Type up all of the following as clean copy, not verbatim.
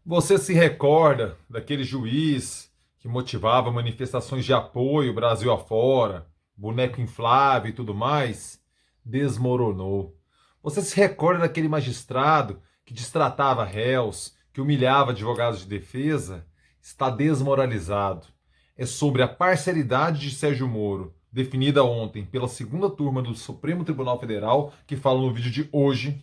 Você se recorda daquele juiz que motivava manifestações de apoio Brasil afora, boneco inflável e tudo mais? Desmoronou. Você se recorda daquele magistrado que destratava réus, que humilhava advogados de defesa? Está desmoralizado. É sobre a parcialidade de Sérgio Moro, definida ontem pela segunda turma do Supremo Tribunal Federal, que falo no vídeo de hoje.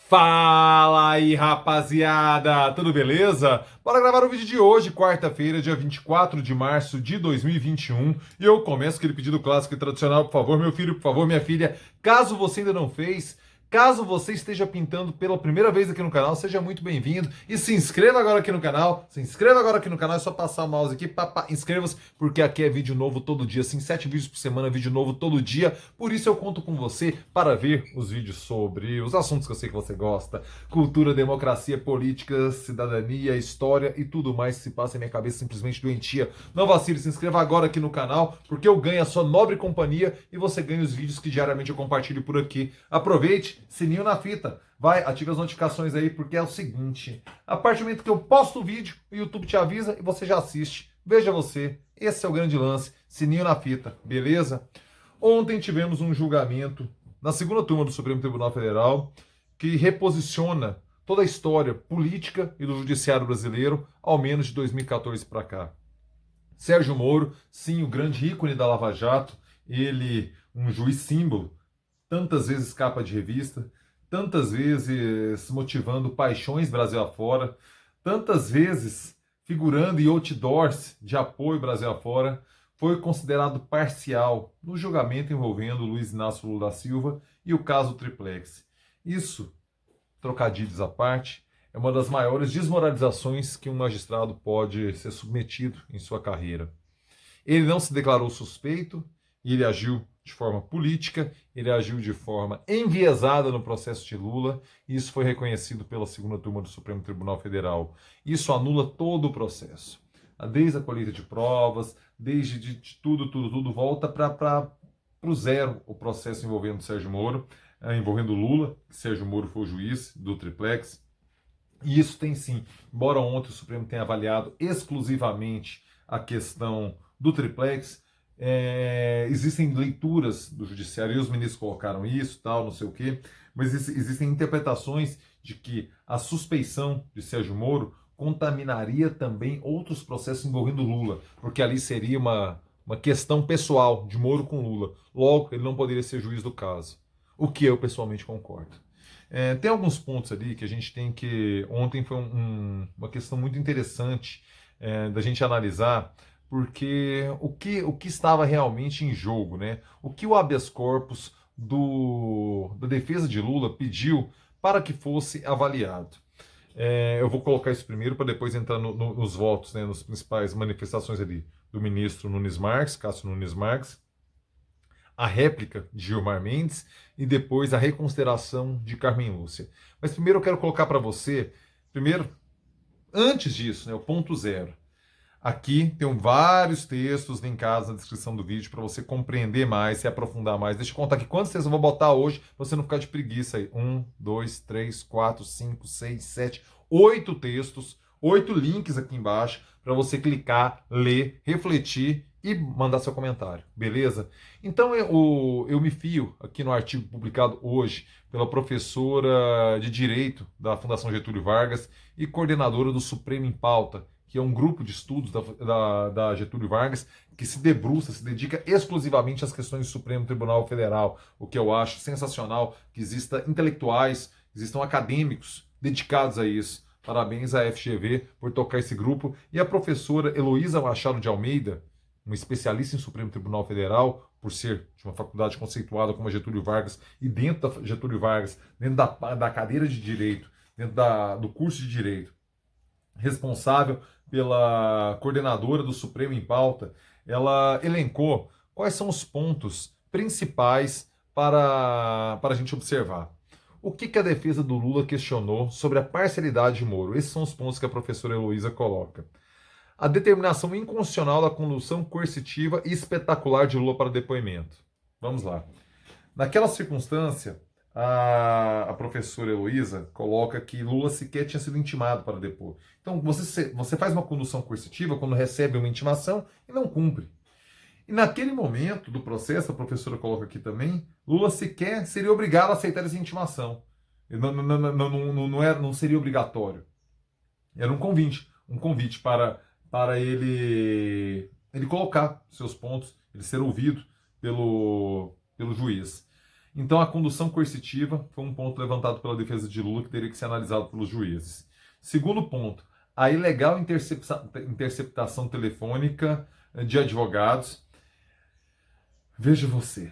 Fala aí, rapaziada! Tudo beleza? Bora gravar o vídeo de hoje, quarta-feira, dia 24 de março de 2021. E eu começo aquele pedido clássico e tradicional, por favor, meu filho, por favor, minha filha. Caso você ainda não fez, caso você esteja pintando pela primeira vez aqui no canal, seja muito bem-vindo. E se inscreva agora aqui no canal. Se inscreva agora aqui no canal, é só passar o mouse aqui, inscreva-se, porque aqui é vídeo novo todo dia, assim, 7 vídeos por semana, vídeo novo todo dia. Por isso eu conto com você para ver os vídeos sobre os assuntos que eu sei que você gosta. Cultura, democracia, política, cidadania, história e tudo mais que se passa em minha cabeça simplesmente doentia. Não vacile, se inscreva agora aqui no canal, porque eu ganho a sua nobre companhia e você ganha os vídeos que diariamente eu compartilho por aqui. Aproveite, sininho na fita. Vai, ative as notificações aí, porque é o seguinte: a partir do momento que eu posto o vídeo, o YouTube te avisa e você já assiste. Veja você, esse é o grande lance, sininho na fita, beleza? Ontem tivemos um julgamento na segunda turma do Supremo Tribunal Federal que reposiciona toda a história política e do judiciário brasileiro, ao menos de 2014 para cá. Sérgio Moro, sim, o grande ícone da Lava Jato, ele, um juiz símbolo, tantas vezes capa de revista, tantas vezes motivando paixões Brasil afora, tantas vezes figurando em outdoors de apoio Brasil afora, foi considerado parcial no julgamento envolvendo Luiz Inácio Lula da Silva e o caso Triplex. Isso, trocadilhos à parte, é uma das maiores desmoralizações que um magistrado pode ser submetido em sua carreira. Ele não se declarou suspeito e ele agiu de forma política, ele agiu de forma enviesada no processo de Lula, e isso foi reconhecido pela segunda turma do Supremo Tribunal Federal. Isso anula todo o processo. Desde a colheita de provas, desde de tudo, volta para o zero o processo envolvendo Sérgio Moro, envolvendo Lula. Sérgio Moro foi o juiz do Triplex. E isso tem sim, embora ontem o Supremo tenha avaliado exclusivamente a questão do Triplex, existem leituras do judiciário, e os ministros colocaram isso, tal, não sei o quê, mas existem interpretações de que a suspeição de Sérgio Moro contaminaria também outros processos envolvendo Lula, porque ali seria uma questão pessoal de Moro com Lula. Logo, ele não poderia ser juiz do caso, o que eu pessoalmente concordo. Tem alguns pontos ali que a gente tem que... Ontem foi uma questão muito interessante da gente analisar, porque o que estava realmente em jogo, né? O que o habeas corpus da defesa de Lula pediu para que fosse avaliado. Eu vou colocar isso primeiro para depois entrar nos votos, né, nas principais manifestações ali do ministro Nunes Marques, Cássio Nunes Marques, a réplica de Gilmar Mendes e depois a reconsideração de Carmen Lúcia. Mas primeiro eu quero colocar para você, antes disso, né, o ponto zero. Aqui tem vários textos linkados na descrição do vídeo para você compreender mais, se aprofundar mais. Deixa eu contar aqui quantos textos eu vou botar hoje para você não ficar de preguiça aí. 1, 2, 3, 4, 5, 6, 7, 8 textos, 8 links aqui embaixo para você clicar, ler, refletir e mandar seu comentário, beleza? Então eu me fio aqui no artigo publicado hoje pela professora de Direito da Fundação Getúlio Vargas e coordenadora do Supremo em Pauta, que é um grupo de estudos da Getúlio Vargas, que se debruça, se dedica exclusivamente às questões do Supremo Tribunal Federal, o que eu acho sensacional, que existam intelectuais, existam acadêmicos dedicados a isso. Parabéns à FGV por tocar esse grupo. E a professora Heloísa Machado de Almeida, uma especialista em Supremo Tribunal Federal, por ser de uma faculdade conceituada como a Getúlio Vargas, e dentro da Getúlio Vargas, dentro da cadeira de Direito, dentro do curso de Direito, responsável pela coordenadora do Supremo em Pauta, ela elencou quais são os pontos principais para a gente observar. O que a defesa do Lula questionou sobre a parcialidade de Moro? Esses são os pontos que a professora Heloísa coloca. A determinação inconstitucional da condução coercitiva e espetacular de Lula para depoimento. Vamos lá. Naquela circunstância, a professora Heloísa coloca que Lula sequer tinha sido intimado para depor. Então, você faz uma condução coercitiva quando recebe uma intimação e não cumpre. E naquele momento do processo, a professora coloca aqui também, Lula sequer seria obrigado a aceitar essa intimação. Não seria obrigatório. Era um convite para ele colocar seus pontos, ele ser ouvido pelo juiz. Então, a condução coercitiva foi um ponto levantado pela defesa de Lula que teria que ser analisado pelos juízes. Segundo ponto, a ilegal interceptação telefônica de advogados. Veja você,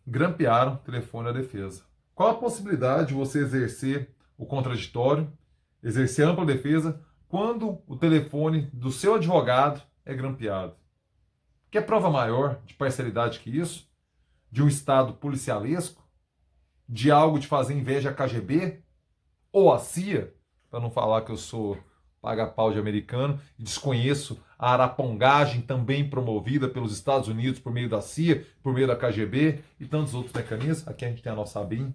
grampearam o telefone à defesa. Qual a possibilidade de você exercer o contraditório, exercer ampla defesa, quando o telefone do seu advogado é grampeado? Quer prova maior de parcialidade que isso? De um Estado policialesco? De algo de fazer inveja à KGB? Ou à CIA? Para não falar que eu sou paga-pau de americano e desconheço a arapongagem também promovida pelos Estados Unidos por meio da CIA, por meio da KGB e tantos outros mecanismos. Aqui a gente tem a nossa ABIN,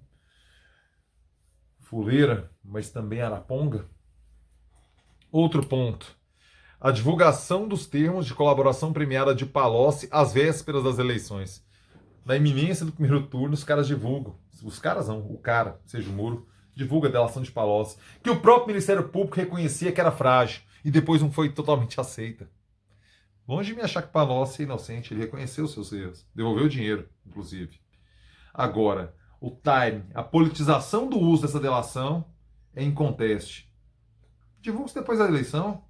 fuleira, mas também araponga. Outro ponto. A divulgação dos termos de colaboração premiada de Palocci às vésperas das eleições. Na iminência do primeiro turno, os caras divulgam. Os caras não, o cara, seja o Muro, divulga a delação de Palocci, que o próprio Ministério Público reconhecia que era frágil e depois não foi totalmente aceita. Longe de me achar que Palocci é inocente, ele reconheceu os seus erros, devolveu o dinheiro, inclusive. Agora, o time, a politização do uso dessa delação é inconteste. Divulga-se depois da eleição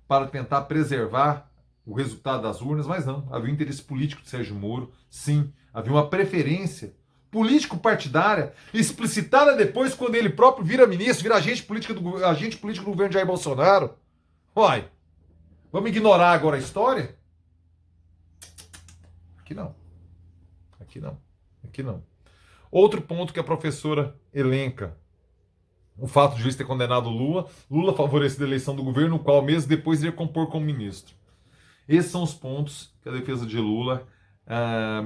para tentar preservar o resultado das urnas, mas não. Havia um interesse político de Sérgio Moro, sim. Havia uma preferência político-partidária explicitada depois quando ele próprio vira ministro, vira agente político do governo de Jair Bolsonaro. Uai, vamos ignorar agora a história? Aqui não. Aqui não. Aqui não. Outro ponto que a professora elenca. O fato de o juiz ter condenado Lula. Lula favoreceu a eleição do governo, o qual mesmo depois iria compor como ministro. Esses são os pontos que a defesa de Lula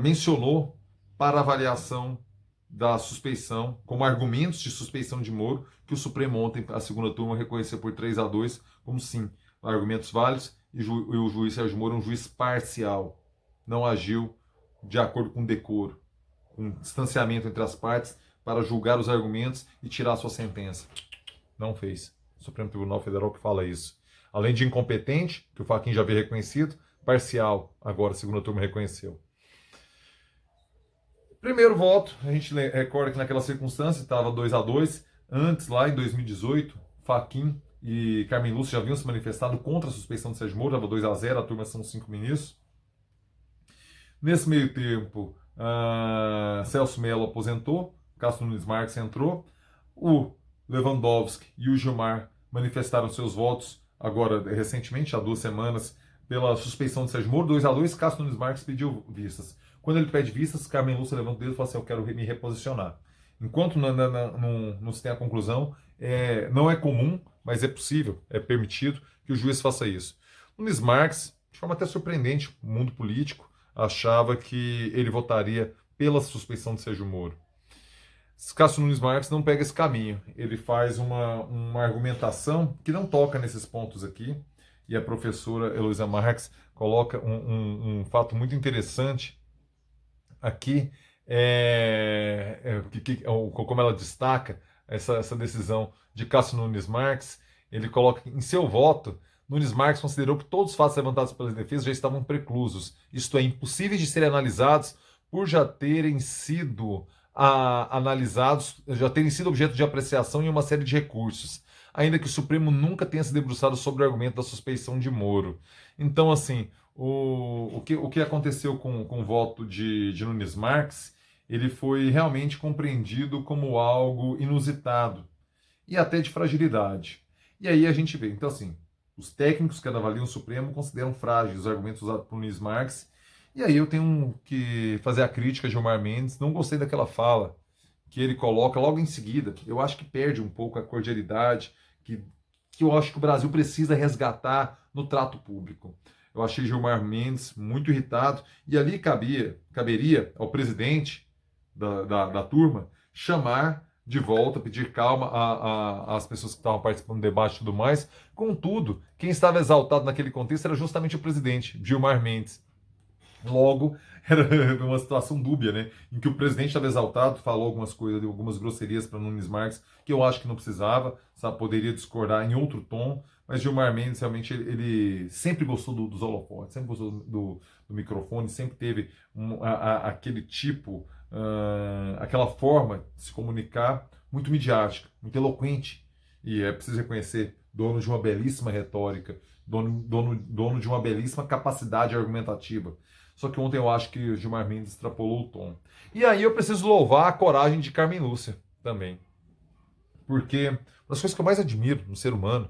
mencionou para avaliação da suspeição, como argumentos de suspeição de Moro, que o Supremo ontem, a segunda turma, reconheceu por 3-2, como sim, argumentos válidos, e o juiz Sérgio Moro é um juiz parcial, não agiu de acordo com decoro, com distanciamento entre as partes, para julgar os argumentos e tirar a sua sentença. Não fez. O Supremo Tribunal Federal que fala isso. Além de incompetente, que o Fachin já havia reconhecido, parcial, agora a segunda turma reconheceu. Primeiro voto, a gente recorda que naquela circunstância estava 2-2. Antes, lá em 2018, Fachin e Carmen Lúcia já haviam se manifestado contra a suspeição de Sérgio Moro, estava 2-0, a turma são 5 ministros. Nesse meio tempo, Celso Mello aposentou, Cássio Nunes Marques entrou, o Lewandowski e o Gilmar manifestaram seus votos agora, recentemente, há 2 semanas, pela suspeição de Sérgio Moro, 2-2, Cássio Nunes Marques pediu vistas. Quando ele pede vistas, Carmen Lúcia levanta o dedo e fala assim, eu quero me reposicionar. Enquanto não se tem a conclusão, não é comum, mas é possível, é permitido que o juiz faça isso. Nunes Marques, de forma até surpreendente, o mundo político achava que ele votaria pela suspeição de Sérgio Moro. Cássio Nunes Marques não pega esse caminho. Ele faz uma argumentação que não toca nesses pontos aqui. E a professora Heloísa Marques coloca um fato muito interessante aqui, como ela destaca essa decisão de Cássio Nunes Marques. Ele coloca em seu voto, Nunes Marques considerou que todos os fatos levantados pelas defesas já estavam preclusos, isto é, impossíveis de serem analisados por já terem sido analisados, já terem sido objeto de apreciação em uma série de recursos, ainda que o Supremo nunca tenha se debruçado sobre o argumento da suspeição de Moro. Então, assim, o que aconteceu com o voto de Nunes Marques, ele foi realmente compreendido como algo inusitado e até de fragilidade. E aí a gente vê, então assim, os técnicos que avaliam o Supremo consideram frágeis os argumentos usados por Nunes Marques. E aí eu tenho que fazer a crítica a Gilmar Mendes. Não gostei daquela fala que ele coloca logo em seguida. Eu acho que perde um pouco a cordialidade que eu acho que o Brasil precisa resgatar no trato público. Eu achei Gilmar Mendes muito irritado. E ali caberia ao presidente da turma chamar de volta, pedir calma às pessoas que estavam participando do debate e tudo mais. Contudo, quem estava exaltado naquele contexto era justamente o presidente, Gilmar Mendes. Logo, era uma situação dúbia, né? Em que o presidente estava exaltado, falou algumas coisas, deu algumas grosserias para Nunes Marques, que eu acho que não precisava, sabe? Poderia discordar em outro tom, mas Gilmar Mendes realmente ele sempre gostou dos holofotes, sempre gostou do microfone, sempre teve aquele tipo, aquela forma de se comunicar muito midiática, muito eloquente. E é preciso reconhecer, dono de uma belíssima retórica, dono de uma belíssima capacidade argumentativa. Só que ontem eu acho que o Gilmar Mendes extrapolou o tom. E aí eu preciso louvar a coragem de Carmen Lúcia também. Porque uma das coisas que eu mais admiro no ser humano,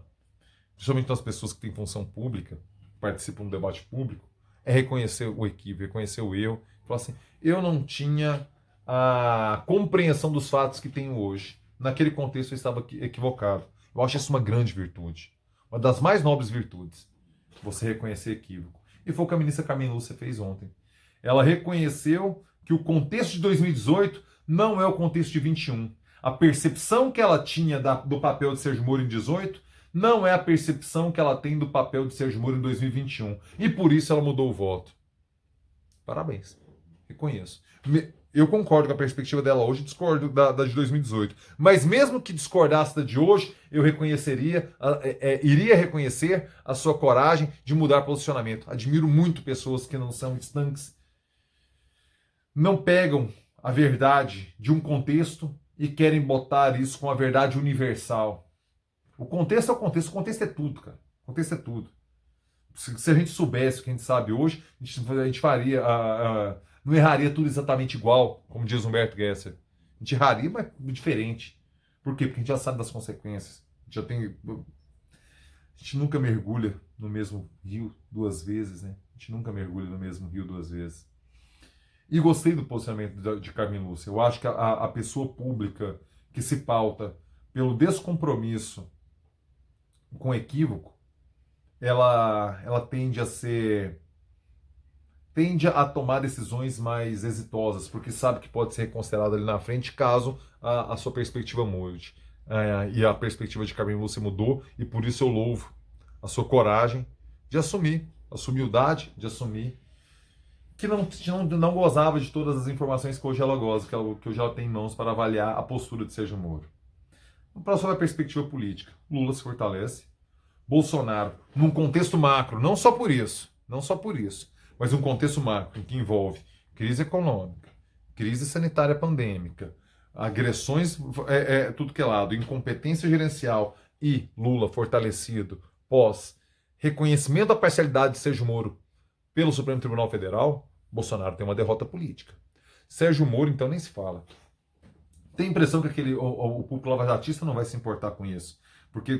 principalmente nas pessoas que têm função pública, participam do debate público, é reconhecer o equívoco, reconhecer o erro. Falar assim, eu não tinha a compreensão dos fatos que tenho hoje. Naquele contexto eu estava equivocado. Eu acho isso uma grande virtude. Uma das mais nobres virtudes. Você reconhecer equívoco. E foi o que a ministra Carmen Lúcia fez ontem. Ela reconheceu que o contexto de 2018 não é o contexto de 21. A percepção que ela tinha do papel de Sérgio Moro em 18 não é a percepção que ela tem do papel de Sérgio Moro em 2021. E por isso ela mudou o voto. Parabéns. Reconheço. Eu concordo com a perspectiva dela hoje, discordo da de 2018. Mas mesmo que discordasse da de hoje, eu iria reconhecer a sua coragem de mudar posicionamento. Admiro muito pessoas que não são estanques, não pegam a verdade de um contexto e querem botar isso com a verdade universal. O contexto é o contexto é tudo, cara. O contexto é tudo. Se a gente soubesse o que a gente sabe hoje, a gente faria, não erraria tudo exatamente igual, como diz Humberto Gessler. A gente erraria, mas diferente. Por quê? Porque a gente já sabe das consequências. A gente nunca mergulha no mesmo rio duas vezes, né? A gente nunca mergulha no mesmo rio duas vezes. E gostei do posicionamento de Carmen Lúcia. Eu acho que a pessoa pública que se pauta pelo descompromisso com equívoco, ela tende a tomar decisões mais exitosas, porque sabe que pode ser reconsiderada ali na frente caso a sua perspectiva mude. E a perspectiva de Carmen Lúcia mudou, e por isso eu louvo a sua coragem de assumir, a sua humildade de assumir que não gozava de todas as informações que hoje ela goza, que hoje ela tem em mãos para avaliar a postura de Sérgio Moro. Para a perspectiva política, Lula se fortalece, Bolsonaro, num contexto macro, não só por isso, mas um contexto macro que envolve crise econômica, crise sanitária pandêmica, agressões, tudo que é lado, incompetência gerencial e Lula fortalecido pós reconhecimento da parcialidade de Sérgio Moro pelo Supremo Tribunal Federal, Bolsonaro tem uma derrota política. Sérgio Moro, então, nem se fala. Tem a impressão que o público lavajatista não vai se importar com isso. Porque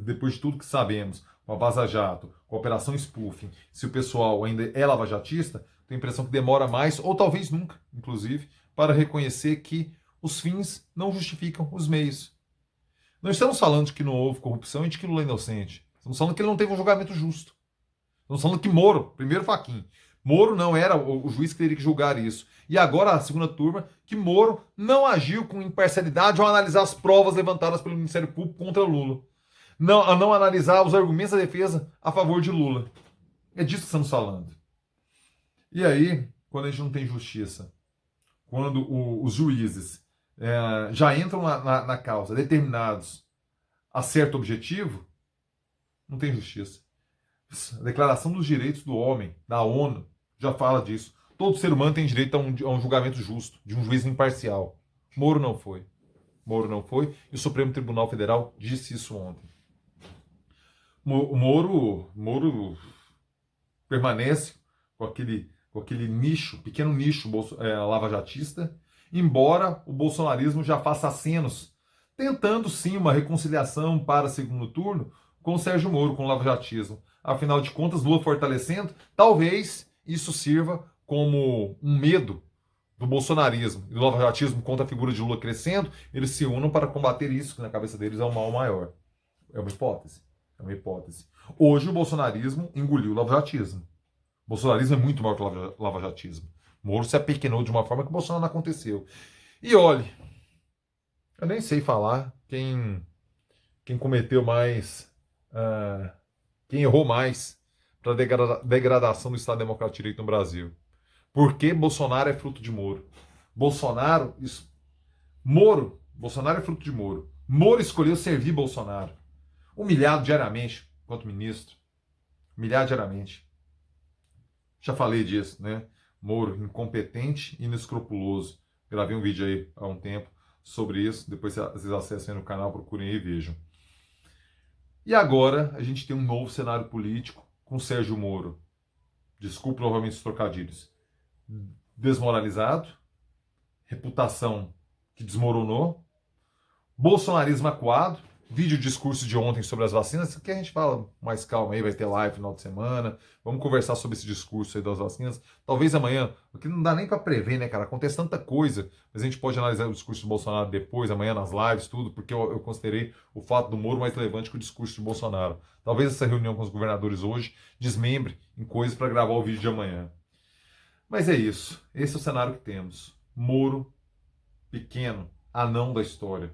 depois de tudo que sabemos, com a Vaza Jato, com a Operação Spoofing, se o pessoal ainda é lavajatista, tem a impressão que demora mais, ou talvez nunca, inclusive, para reconhecer que os fins não justificam os meios. Não estamos falando de que não houve corrupção e de que Lula é inocente. Estamos falando que ele não teve um julgamento justo. Estamos falando que Moro, primeiro Fachin, Moro não era o juiz que teria que julgar isso. E agora a segunda turma, que Moro não agiu com imparcialidade ao analisar as provas levantadas pelo Ministério Público contra Lula. A não analisar os argumentos da defesa a favor de Lula. É disso que estamos falando. E aí, quando a gente não tem justiça, quando os juízes já entram na causa determinados a certo objetivo, não tem justiça. A Declaração dos Direitos do Homem, da ONU, já fala disso. Todo ser humano tem direito a um julgamento justo, de um juiz imparcial. Moro não foi. Moro não foi, e o Supremo Tribunal Federal disse isso ontem. Moro permanece com aquele nicho, pequeno nicho lavajatista, embora o bolsonarismo já faça acenos, tentando sim uma reconciliação para segundo turno com o Sérgio Moro, com o lavajatismo. Afinal de contas, Lula fortalecendo, talvez isso sirva como um medo do bolsonarismo e do lavajatismo contra a figura de Lula crescendo, eles se unam para combater isso, que na cabeça deles é um mal maior. É uma hipótese. É uma hipótese. Hoje o bolsonarismo engoliu o lavajatismo. O bolsonarismo é muito maior que o lavajatismo. Moro se apequenou de uma forma que o Bolsonaro não aconteceu. E olhe, eu nem sei falar quem cometeu mais, quem errou mais para a degradação do Estado Democrático de Direito no Brasil. Porque Bolsonaro é fruto de Moro. Bolsonaro é fruto de Moro. Moro escolheu servir Bolsonaro. Humilhado diariamente enquanto ministro. Humilhado diariamente. Já falei disso, né? Moro, incompetente e inescrupuloso. Gravei um vídeo aí há um tempo sobre isso. Depois vocês acessem aí no canal, procurem aí e vejam. E agora a gente tem um novo cenário político com Sérgio Moro. Desculpe novamente os trocadilhos. Desmoralizado, reputação que desmoronou, bolsonarismo acuado, vídeo discurso de ontem sobre as vacinas, que a gente fala mais calma aí, vai ter live no final de semana, vamos conversar sobre esse discurso aí das vacinas, talvez amanhã, porque não dá nem para prever, né, cara, acontece tanta coisa, mas a gente pode analisar o discurso do Bolsonaro depois, amanhã nas lives, tudo, porque eu considerei o fato do Moro mais relevante que o discurso de Bolsonaro. Talvez essa reunião com os governadores hoje desmembre em coisas para gravar o vídeo de amanhã. Mas é isso, esse é o cenário que temos. Moro, pequeno, anão da história,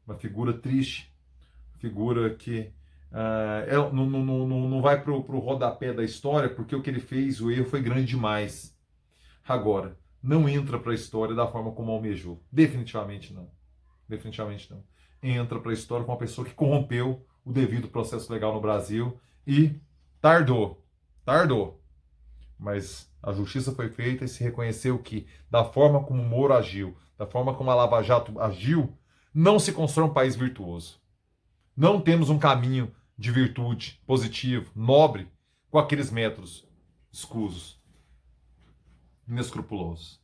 uma figura triste, figura que não vai para o rodapé da história, porque o que ele fez, o erro foi grande demais. Agora, não entra para a história da forma como almejou. Definitivamente não. Definitivamente não. Entra para a história com uma pessoa que corrompeu o devido processo legal no Brasil e tardou. Tardou. Mas a justiça foi feita e se reconheceu que, da forma como o Moro agiu, da forma como a Lava Jato agiu, não se constrói um país virtuoso. Não temos um caminho de virtude positivo, nobre, com aqueles métodos escusos, inescrupulosos.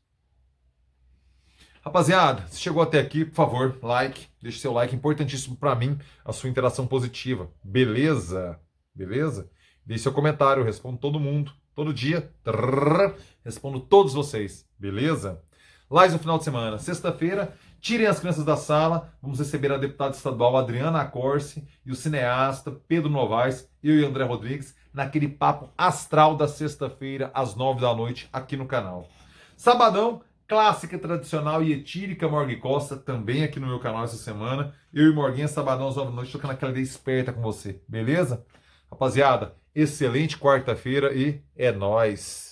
Rapaziada, se chegou até aqui, por favor, like, deixe seu like, importantíssimo para mim, a sua interação positiva. Beleza? Beleza? Deixe seu comentário, eu respondo todo mundo, todo dia. Respondo todos vocês, beleza? Live no final de semana, sexta-feira, tirem as crianças da sala, vamos receber a deputada estadual Adriana Accorsi e o cineasta Pedro Novaes, eu e André Rodrigues, naquele papo astral da sexta-feira, às 9 da noite, aqui no canal. Sabadão, clássica, tradicional e etírica Morgue Costa, também aqui no meu canal essa semana. Eu e Morguinha, sabadão às 9 da noite, tocando aquela ideia esperta com você, beleza? Rapaziada, excelente quarta-feira e é nóis!